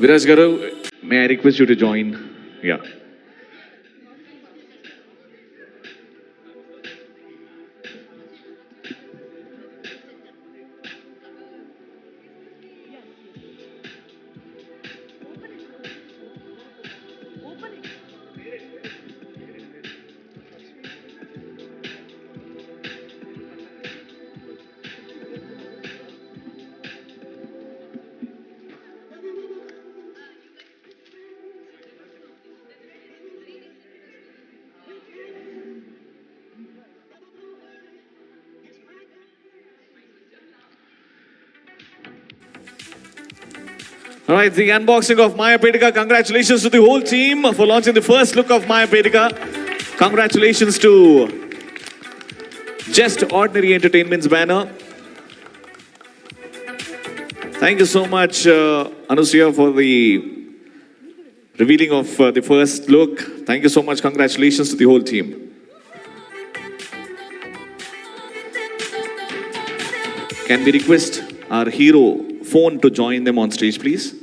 Viraj Garu, may I request you to join? Yeah. All right, the unboxing of Maya Petika. Congratulations to the whole team for launching the first look of Maya Petika. Congratulations to Just Ordinary Entertainment's banner. Thank you so much, Anasuya, for the revealing of the first look. Thank you so much. Congratulations to the whole team. Can we request our hero phone to join them on stage, please?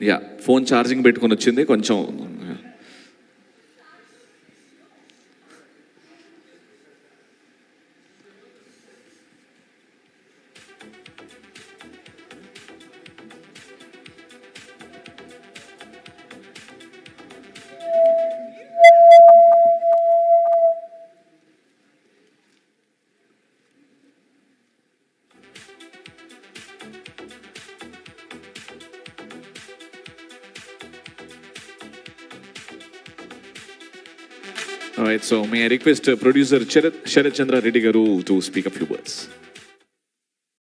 Yeah, phone charging పెట్టుకొని వచ్చింది కొంచెం. All right, so may I request producer Sharat Chandra Reddy Garu to speak a few words.